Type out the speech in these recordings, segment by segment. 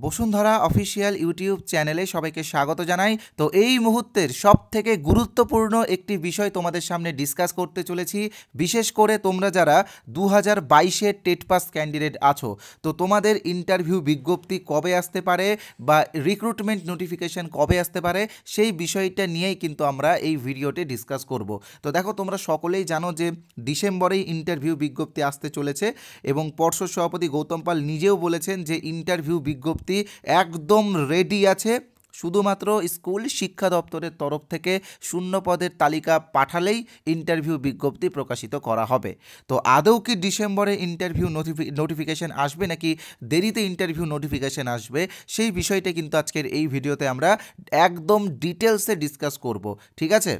Bashundhara official YouTube চ্যানেলে সবাইকে স্বাগত জানাই। তো এই মুহূর্তের সবথেকে গুরুত্বপূর্ণ একটি বিষয় তোমাদের সামনে ডিসকাস করতে চলেছি। বিশেষ করে তোমরা যারা 2022-এর টেট পাস ক্যান্ডিডেট আছো, তো তোমাদের ইন্টারভিউ বিজ্ঞপ্তি কবে আসতে পারে বা রিক্রুটমেন্ট নোটিফিকেশন কবে আসতে পারে, সেই বিষয়টা নিয়েই কিন্তু আমরা এই ভিডিওতে ডিসকাস করব। তো দেখো, তোমরা সকলেই জানো যে ডিসেম্বরেই ইন্টারভিউ বিজ্ঞপ্তি আসতে চলেছে এবং পর্ষদ সভাপতি গৌতম পাল নিজেও বলেছেন যে ইন্টারভিউ বিজ্ঞপ্তি একদম রেডি আছে। শুধুমাত্র স্কুল শিক্ষা দপ্তরের তরফ থেকে শূন্য পদের তালিকা পাঠালেই ইন্টারভিউ বিজ্ঞপ্তি প্রকাশিত করা হবে। তো আদৌ কি ডিসেম্বরে ইন্টারভিউ নোটিফিকেশন আসবে নাকি দেরিতে ইন্টারভিউ নোটিফিকেশন আসবে, সেই বিষয়টা কিন্তু আজকের এই ভিডিওতে আমরা একদম ডিটেলসে ডিসকাস করব। ঠিক আছে?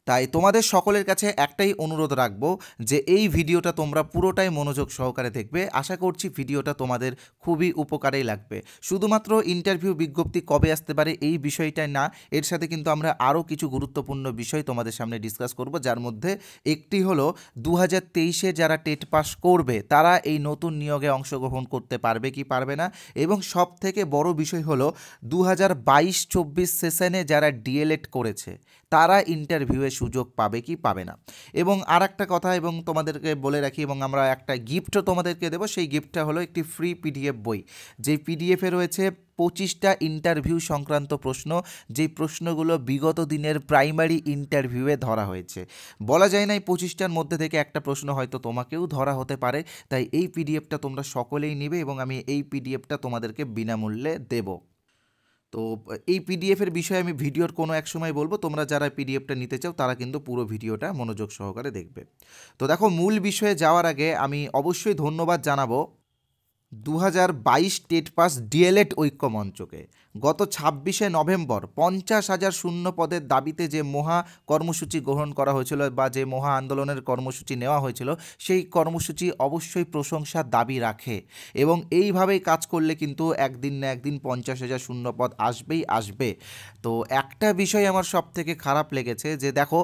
তাই তোমাদের সকলের কাছে একটাই অনুরোধ রাখবো যে এই ভিডিওটা তোমরা পুরোটাই মনোযোগ সহকারে দেখবে। আশা করছি ভিডিওটা তোমাদের খুবই উপকারেই লাগবে। শুধুমাত্র ইন্টারভিউ বিজ্ঞপ্তি কবে আসতে পারে এই বিষয়টাই না, এর সাথে কিন্তু আমরা আরও কিছু গুরুত্বপূর্ণ বিষয় তোমাদের সামনে ডিসকাস করব, যার মধ্যে একটি হলো 2023-এ যারা টেট পাস করবে তারা এই নতুন নিয়োগে অংশগ্রহণ করতে পারবে কি পারবে না, এবং সব থেকে বড় বিষয় হলো 2022-24 সেশনে যারা ডিএলএড করেছে তারা ইন্টারভিউয়ে সুযোগ পাবে কি পাবে না। এবং আর একটা কথা এবং তোমাদেরকে বলে রাখি, এবং আমরা একটা গিফটও তোমাদেরকে দেবো। সেই গিফটটা হলো একটি ফ্রি পিডিএফ বই, যেই পিডিএফে রয়েছে 25টা ইন্টারভিউ সংক্রান্ত প্রশ্ন, যেই প্রশ্নগুলো বিগত দিনের প্রাইমারি ইন্টারভিউয়ে ধরা হয়েছে। বলা যায় না এই 25টার মধ্যে থেকে একটা প্রশ্ন হয়তো তোমাকেও ধরা হতে পারে। তাই এই পিডিএফটা তোমরা সকলেই নেবে এবং আমি এই পিডিএফটা তোমাদেরকে বিনামূল্যে দেবো। তো এই পিডিএফের বিষয়ে আমি ভিডিওর কোনো এক সময় বলবো। তোমরা যারা পিডিএফটা নিতে চাও তারা কিন্তু পুরো ভিডিওটা মনোযোগ সহকারে দেখবে। তো দেখো, মূল বিষয়ে যাওয়ার আগে আমি অবশ্যই ধন্যবাদ জানাবো 2022 টেট পাস ডিএলএড ঐক্য মঞ্চকে। গত 26শে নভেম্বর 50,000 শূন্য পদের দাবিতে যে মহা কর্মসূচি গ্রহণ করা হয়েছিল বা যে মহা আন্দোলনের কর্মসূচি নেওয়া হয়েছিল, সেই কর্মসূচি অবশ্যই প্রশংসার দাবি রাখে এবং এইভাবেই কাজ করলে কিন্তু একদিন না একদিন 50,000 শূন্য পদ আসবেই আসবে। তো একটা বিষয় আমার সব থেকে খারাপ লেগেছে যে দেখো,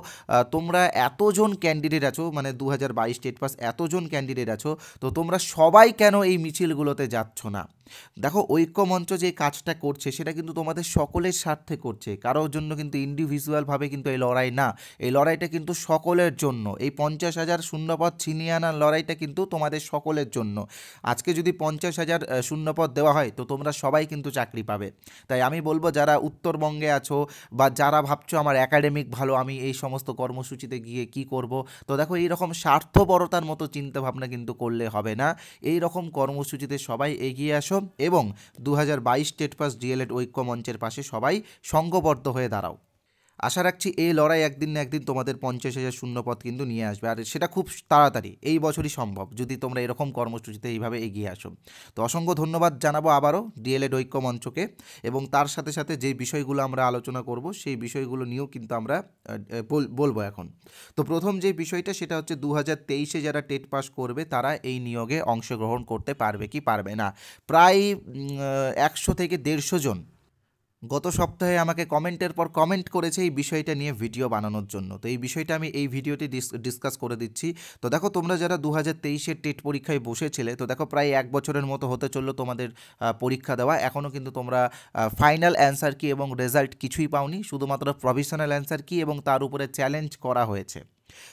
তোমরা এতজন ক্যান্ডিডেট আছো, মানে 2022 টেট পাস এতজন ক্যান্ডিডেট আছো, তো তোমরা সবাই কেন এই মিছিলগুলোতে যাচ্ছ না? দেখো, ঐক্যমঞ্চ যে কাজটা করছে সেটা কিন্তু তোমাদের সকলের স্বার্থে করছে, কারোর জন্য কিন্তু ইন্ডিভিজুয়ালভাবে কিন্তু এই লড়াই না। এই লড়াইটা কিন্তু সকলের জন্য। এই 50,000 শূন্যপদ ছিনিয়ে আনার লড়াইটা কিন্তু তোমাদের সকলের জন্য। আজকে যদি 50,000 শূন্যপদ দেওয়া হয় তো তোমরা সবাই কিন্তু চাকরি পাবে। তাই আমি বলবো, যারা উত্তরবঙ্গে আছো বা যারা ভাবছো আমার একাডেমিক ভালো, আমি এই সমস্ত কর্মসূচিতে গিয়ে কি করব, তো দেখো, এইরকম স্বার্থপরতার মতো চিন্তাভাবনা কিন্তু করলে হবে না। এই রকম কর্মসূচিতে সবাই এগিয়ে আসো এবং 2022 টেট পাস ডিএলএড ঐক্য মঞ্চের পাশে সবাই সংঘবদ্ধ হয়ে দাঁড়াও। আশা রাখছি এই লড়াই একদিন না একদিন তোমাদের 50,000 শূন্যপদ কিন্তু নিয়ে আসবে, আর সেটা খুব তাড়াতাড়ি, এই বছরই সম্ভব, যদি তোমরা এরকম কর্মসূচিতে এইভাবে এগিয়ে আসো। তো অসংখ্য ধন্যবাদ জানাবো আবারও ডিএলএড ঐক্য মঞ্চকে, এবং তার সাথে সাথে যে বিষয়গুলো আমরা আলোচনা করব সেই বিষয়গুলো নিয়েও কিন্তু আমরা বলবো এখন। তো প্রথম যে বিষয়টা সেটা হচ্ছে 2023-এ যারা টেট পাস করবে তারা এই নিয়োগে অংশগ্রহণ করতে পারবে কি পারবে না। প্রায় 100 থেকে 150 জন গত সপ্তাহে আমাকে কমেন্টের পর কমেন্ট করেছে এই বিষয়টা নিয়ে ভিডিও বানানোর জন্য। তো এই বিষয়টা আমি এই ভিডিওতে ডিসকাস করে দিচ্ছি। তো দেখো, তোমরা যারা 2023-এর টেট পরীক্ষায় বসেছিলে, তো দেখো প্রায় 1 বছরের মতো হতে চললো তোমাদের পরীক্ষা দেওয়া। এখনও কিন্তু তোমরা ফাইনাল অ্যান্সার কি এবং রেজাল্ট কিছুই পাওনি, শুধুমাত্র প্রভিশনাল অ্যান্সার কি এবং তার উপরে চ্যালেঞ্জ করা হয়েছে।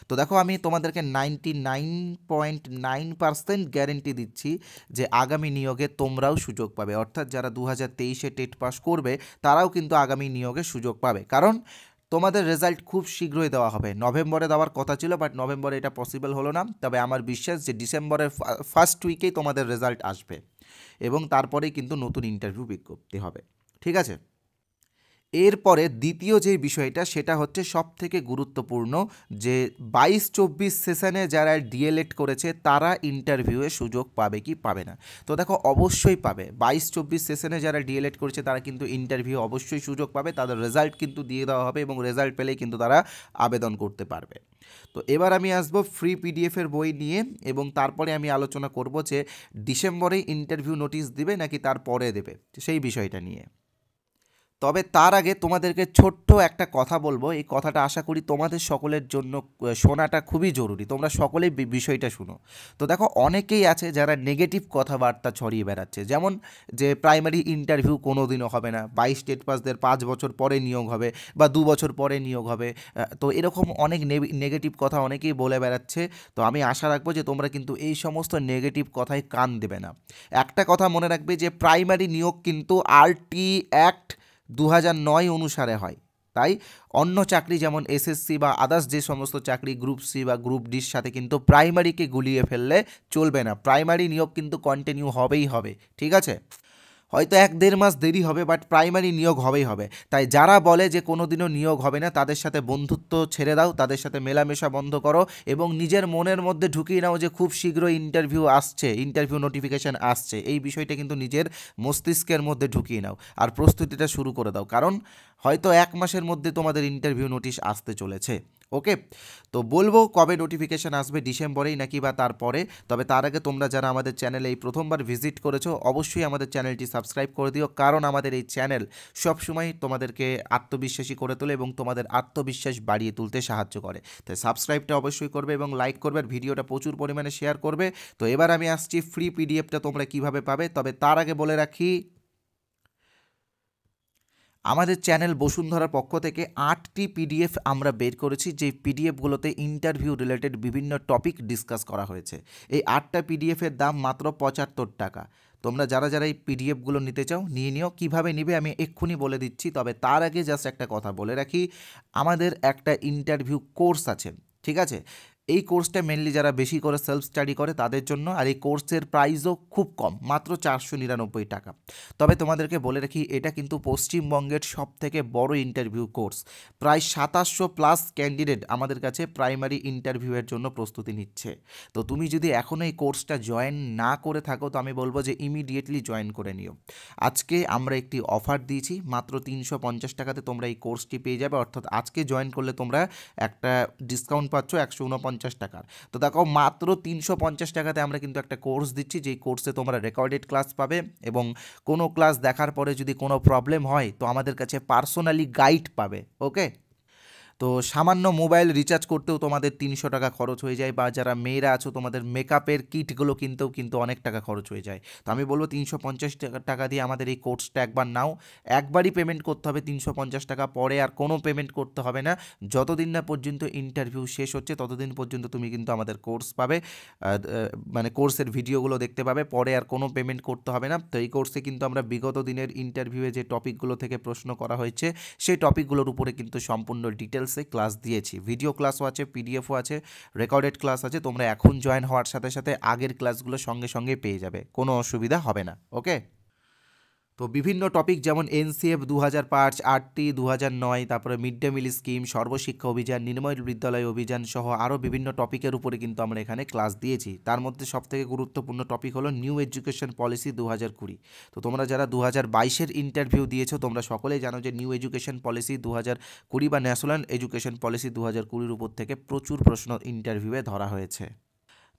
তো দেখো, আমি তোমাদেরকে 99.9% গ্যারেন্টি দিচ্ছি যে আগামী নিয়োগে তোমরাও সুযোগ পাবে। অর্থাৎ যারা 2023-এ টেট পাস করবে তারাও কিন্তু আগামী নিয়োগে সুযোগ পাবে, কারণ তোমাদের রেজাল্ট খুব শীঘ্রই দেওয়া হবে। নভেম্বরে দেওয়ার কথা ছিল, বাট নভেম্বরে এটা পসিবল হলো না। তবে আমার বিশ্বাস যে ডিসেম্বরের ফার্স্ট উইকেই তোমাদের রেজাল্ট আসবে এবং তারপরেই কিন্তু নতুন ইন্টারভিউ বিজ্ঞপ্তি হবে। ঠিক আছে? এরপরে দ্বিতীয় যে বিষয়টা সেটা হচ্ছে সব থেকে গুরুত্বপূর্ণ, যে 22-24 সেশনে যারা ডিএলএড করেছে তারা ইন্টারভিউয়ে সুযোগ পাবে কি পাবে না। তো দেখো, অবশ্যই পাবে। 22-24 সেশনে যারা ডিএলএড করেছে তারা কিন্তু ইন্টারভিউ অবশ্যই সুযোগ পাবে, তাদের রেজাল্ট কিন্তু দিয়ে দেওয়া হবে এবং রেজাল্ট পেলেই কিন্তু তারা আবেদন করতে পারবে। তো এবার আমি আসবো ফ্রি পিডিএফের বই নিয়ে, এবং তারপরে আমি আলোচনা করব যে ডিসেম্বরে ইন্টারভিউ নোটিশ দিবে নাকি তারপরে দেবে, সেই বিষয়টা নিয়ে। তবে তার আগে তোমাদেরকে ছোট্ট একটা কথা বলবো, এই কথাটা আশা করি তোমাদের সকলের জন্য শোনাটা খুবই জরুরি, তোমরা সকলেই বিষয়টা শুনো। তো দেখো, অনেকেই আছে যারা নেগেটিভ কথাবার্তা ছড়িয়ে বেড়াচ্ছে, যেমন যে প্রাইমারি ইন্টারভিউ কোনো দিনও হবে না, 22 স্টেট পাসদের 5 বছর পরে নিয়োগ হবে বা 2 বছর পরে নিয়োগ হবে। তো এরকম অনেক নেগেটিভ কথা অনেকেই বলে বেড়াচ্ছে। তো আমি আশা রাখবো যে তোমরা কিন্তু এই সমস্ত নেগেটিভ কথায় কান দেবে না। একটা কথা মনে রাখবে যে প্রাইমারি নিয়োগ কিন্তু আরটি অ্যাক্ট 2009 অনুসারে হয়। তাই অন্য চাকরি যেমন এসএসসি বা আদার্স যে সমস্ত চাকরি গ্রুপ সি বা গ্রুপ ডির সাথে কিন্তু প্রাইমারিকে গুলিয়ে ফেললে চলবে না। প্রাইমারি নিয়োগ কিন্তু কন্টিনিউ হবেই হবে, ঠিক আছে? হয়তো 1-1.5 মাস দেরি হবে, বাট প্রাইমারি নিয়োগ হবেই হবে। তাই যারা বলে যে কোনো দিনও নিয়োগ হবে না, তাদের সাথে বন্ধুত্ব ছেড়ে দাও, তাদের সাথে মেলামেশা বন্ধ করো এবং নিজের মনের মধ্যে ঢুকিয়ে নাও যে খুব শীঘ্রই ইন্টারভিউ আসছে, ইন্টারভিউ নোটিফিকেশান আসছে। এই বিষয়টা কিন্তু নিজের মস্তিষ্কের মধ্যে ঢুকিয়ে নাও আর প্রস্তুতিটা শুরু করে দাও, কারণ হয়তো 1 মাসের মধ্যে তোমাদের ইন্টারভিউ নোটিশ আসতে চলেছে। ওকে, তো বলবো কবে নোটিফিকেশান আসবে, ডিসেম্বরেই নাকি বা তারপরে। তবে তার আগে তোমরা যারা আমাদের চ্যানেলে এই প্রথমবার ভিজিট করেছো, অবশ্যই আমাদের চ্যানেলটি সাবস্ক্রাইব করে দিও, কারণ আমাদের এই চ্যানেল সবসময় তোমাদেরকে আত্মবিশ্বাসী করে তোলে এবং তোমাদের আত্মবিশ্বাস বাড়িয়ে তুলতে সাহায্য করে। তাই সাবস্ক্রাইবটা অবশ্যই করবে এবং লাইক করবে আর ভিডিওটা প্রচুর পরিমাণে শেয়ার করবে। তো এবার আমি আসছি ফ্রি পিডিএফটা তোমরা কিভাবে পাবে। তবে তার আগে বলে রাখি, আমাদের চ্যানেল বসুন্ধরার পক্ষ থেকে 8টি পিডিএফ আমরা বের করেছি, যে পিডিএফগুলোতে ইন্টারভিউ রিলেটেড বিভিন্ন টপিক ডিসকাস করা হয়েছে। এই 8টা পিডিএফের দাম মাত্র 75 টাকা। তোমরা যারা যারা এই পিডিএফগুলো নিতে চাও নিয়ে নিও। কীভাবে নিবে আমি এক্ষুনি বলে দিচ্ছি। তবে তার আগে জাস্ট একটা কথা বলে রাখি, আমাদের একটা ইন্টারভিউ কোর্স আছে, ঠিক আছে? এই কোর্সটা মেনলি যারা বেশি করে সেলফ স্টাডি করে তাদের জন্য, আর এই কোর্সের প্রাইসও খুব কম, মাত্র 499 টাকা। তবে তোমাদেরকে বলে রাখি, এটা কিন্তু পশ্চিমবঙ্গের সবথেকে বড় ইন্টারভিউ কোর্স। প্রায় 2700+ ক্যান্ডিডেট আমাদের কাছে প্রাইমারি ইন্টারভিউয়ের জন্য প্রস্তুতি নিচ্ছে। তো তুমি যদি এখনও এই কোর্সটা জয়েন না করে থাকো, তো আমি বলবো যে ইমিডিয়েটলি জয়েন করে নিও। আজকে আমরা একটি অফার দিয়েছি, মাত্র 350 টাকাতে তোমরা এই কোর্সটি পেয়ে যাবে, অর্থাৎ আজকে জয়েন করলে তোমরা একটা ডিসকাউন্ট পাচ্ছ 149 টাকার। তো দেখো, মাত্র 350 টাকাতে আমরা কিন্তু একটা কোর্স দিচ্ছি, যেই কোর্সে তোমরা রেকর্ডেড ক্লাস পাবে এবং কোনো ক্লাস দেখার পরে যদি কোনো প্রবলেম হয় তো আমাদের কাছে পার্সোনালি গাইড পাবে। ওকে, তো সামান্য মোবাইল রিচার্জ করতেও তোমাদের 300 টাকা খরচ হয়ে যায়, বা যারা মেয়েরা আছো তোমাদের মেকআপের কিটগুলো কিনতেও কিন্তু অনেক টাকা খরচ হয়ে যায়। তো আমি বলবো 350 টাকা দিয়ে আমাদের এই কোর্সটা একবার নাও। একবারই পেমেন্ট করতে হবে 350 টাকা, পরে আর কোনো পেমেন্ট করতে হবে না। যতদিন না পর্যন্ত ইন্টারভিউ শেষ হচ্ছে ততদিন পর্যন্ত তুমি কিন্তু আমাদের কোর্স পাবে, মানে কোর্সের ভিডিওগুলো দেখতে পাবে, পরে আর কোনো পেমেন্ট করতে হবে না। তো এই কোর্সে কিন্তু আমরা বিগত দিনের ইন্টারভিউয়ে যে টপিকগুলো থেকে প্রশ্ন করা হয়েছে সেই টপিকগুলোর উপরে কিন্তু সম্পূর্ণ ডিটেলসে ক্লাস দিয়েছি। ভিডিও ক্লাসও আছে, পিডিএফও আছে, রেকর্ডেড ক্লাস আছে। তোমরা এখন জয়েন হওয়ার সাথে সাথে আগের ক্লাসগুলো সঙ্গে সঙ্গে পেয়ে যাবে, কোনো অসুবিধা হবে না। ওকে, তো বিভিন্ন টপিক যেমন এনসিএফ 2005, আরটি 2009, তারপরে mid day meal scheme, Sarva Shiksha Abhiyan, নির্মল বিদ্যালয় অভিযান সহ আরও বিভিন্ন টপিকের উপরে কিন্তু আমরা এখানে ক্লাস দিয়েছি। তার মধ্যে সবথেকে গুরুত্বপূর্ণ টপিক হলো নিউ এডুকেশন পলিসি 2020। তো তোমরা যারা 2022-এর ইন্টারভিউ দিয়েছো তোমরা সকলেই জানো যে নিউ এডুকেশন পলিসি 2020 বা ন্যাশনাল এডুকেশন পলিসি 2020-এর উপর থেকে প্রচুর প্রশ্ন ইন্টারভিউয়ে ধরা হয়েছে।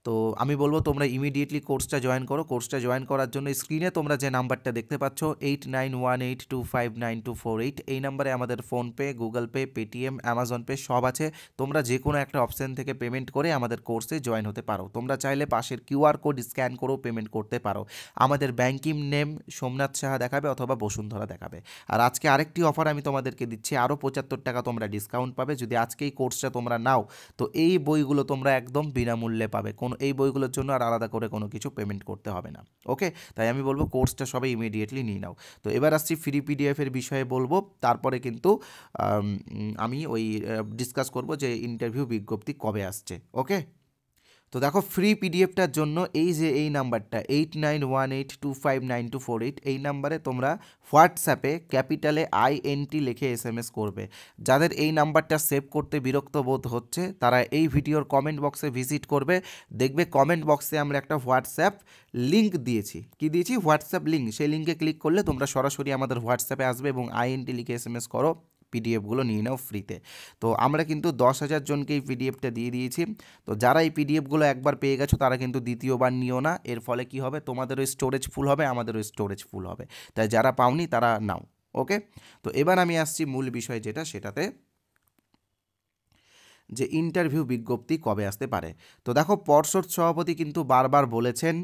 তো আমি বলবো তোমরা ইমিডিয়েটলি কোর্সটা জয়েন করো। কোর্সটা জয়েন করার জন্য স্ক্রিনে তোমরা যে নাম্বারটা দেখতে পাচ্ছ 8918259248, এই নাম্বারে আমাদের PhonePe, Google pay, Paytm, Amazon pay সব আছে। তোমরা যে কোনো একটা অপশান থেকে পেমেন্ট করে আমাদের কোর্সে জয়েন হতে পারো। তোমরা চাইলে পাশের কিউআর কোড স্ক্যান করেও পেমেন্ট করতে পারো। আমাদের ব্যাংকিং নেম সোমনাথ সাহা দেখাবে অথবা বসুন্ধরা দেখাবে। আর আজকে আরেকটি অফার আমি তোমাদেরকে দিচ্ছি, আরও 75 টাকা তোমরা ডিসকাউন্ট পাবে যদি আজকে এই কোর্সটা তোমরা নাও। তো এই বইগুলো তোমরা একদম বিনামূল্যে পাবে, এই বইগুলোর জন্য আর আলাদা করে কোনো কিছু পেমেন্ট করতে হবে না। ওকে, তাই আমি বলবো কোর্সটা সবাই ইমিডিয়েটলি নিয়ে নাও। তো এবার আসছি ফ্রি পিডিএফের বিষয়ে বলবো, তারপরে কিন্তু আমি ওই ডিসকাস করব যে ইন্টারভিউ বিজ্ঞপ্তি কবে আসছে। ওকে, তো দেখো, ফ্রি পিডিএফটার জন্য এই যে এই নাম্বারটা 8918259248, এই নাম্বারে তোমরা হোয়াটসঅ্যাপে ক্যাপিটালে INT লিখে SMS করবে। যাদের এই নাম্বারটা সেভ করতে বিরক্ত বোধ হচ্ছে তারা এই ভিডিওর কমেন্ট বক্সে ভিজিট করবে, দেখবে কমেন্ট বক্সে আমরা একটা হোয়াটসঅ্যাপ লিঙ্ক দিয়েছি। কি দিয়েছি? WhatsApp link. সেই লিঙ্কে ক্লিক করলে তোমরা সরাসরি আমাদের হোয়াটসঅ্যাপে আসবে এবং INT লিখে SMS করো, পিডিএফগুলো নিয়ে নাও ফ্রিতে। তো আমরা কিন্তু 10,000 জনকে এই পিডিএফটা দিয়ে দিয়েছি। তো যারা এই পিডিএফগুলো একবার পেয়ে গেছো তারা কিন্তু দ্বিতীয়বার নিও না। এর ফলে কি হবে, তোমাদেরও স্টোরেজ ফুল হবে, আমাদেরও স্টোরেজ ফুল হবে। তাই যারা পাওনি তারা নাও। ওকে, তো এবার আমি আসছি মূল বিষয় যেটা, সেটাতে যে ইন্টারভিউ বিজ্ঞপ্তি কবে আসতে পারে। তো দেখো, পর্ষদ সভাপতি কিন্তু বারবার বলেছেন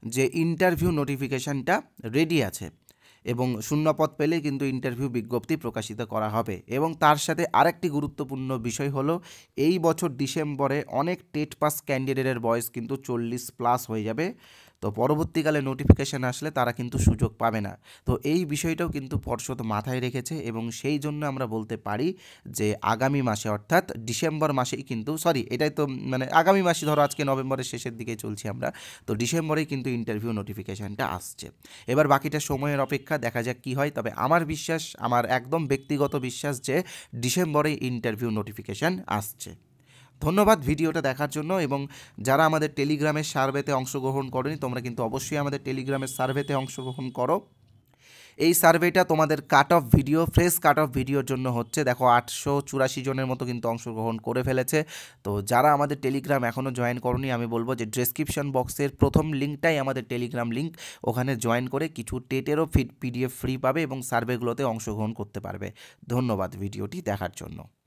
যে ইন্টারভিউ নোটিফিকেশানটা রেডি আছে এবং শূন্যপদ পেলে কিন্তু ইন্টারভিউ বিজ্ঞপ্তি প্রকাশিত করা হবে। এবং তার সাথে আরেকটি গুরুত্বপূর্ণ বিষয় হলো, এই বছর ডিসেম্বরে অনেক টেট পাস ক্যান্ডিডেটের বয়স কিন্তু 40+ হয়ে যাবে। তো পরবর্তীকালে নোটিফিকেশান আসলে তারা কিন্তু সুযোগ পাবে না। তো এই বিষয়টাও কিন্তু পর্ষদ মাথায় রেখেছে এবং সেই জন্য আমরা বলতে পারি যে আগামী মাসে, অর্থাৎ ডিসেম্বর মাসেই কিন্তু, এটাই তো মানে আগামী মাসে, ধরো আজকে নভেম্বরের শেষের দিকে চলছি আমরা, তো ডিসেম্বরেই কিন্তু ইন্টারভিউ নোটিফিকেশানটা আসছে। এবার বাকিটা সময়ের অপেক্ষা, দেখা যাক কী হয়। তবে আমার বিশ্বাস, আমার একদম ব্যক্তিগত বিশ্বাস যে ডিসেম্বরেই ইন্টারভিউ নোটিফিকেশান আসছে। ধন্যবাদ ভিডিওটা দেখার জন্য। এবং যারা আমাদের টেলিগ্রামের সার্ভেতে অংশগ্রহণ করোনি, তোমরা কিন্তু অবশ্যই আমাদের টেলিগ্রামের সার্ভেতে অংশগ্রহণ করো। এই সার্ভেটা তোমাদের cut off video, fresh cut off ভিডিওর জন্য হচ্ছে। দেখো 884 জনের মতো কিন্তু অংশগ্রহণ করে ফেলেছে। তো যারা আমাদের টেলিগ্রাম এখনও জয়েন করোনি, আমি বলবো যে ডেসক্রিপশন বক্সের প্রথম লিঙ্কটাই আমাদের টেলিগ্রাম লিঙ্ক, ওখানে জয়েন করে কিছু টেটেরও পিডিএফ ফ্রি পাবে এবং সার্ভেগুলোতে অংশগ্রহণ করতে পারবে। ধন্যবাদ ভিডিওটি দেখার জন্য।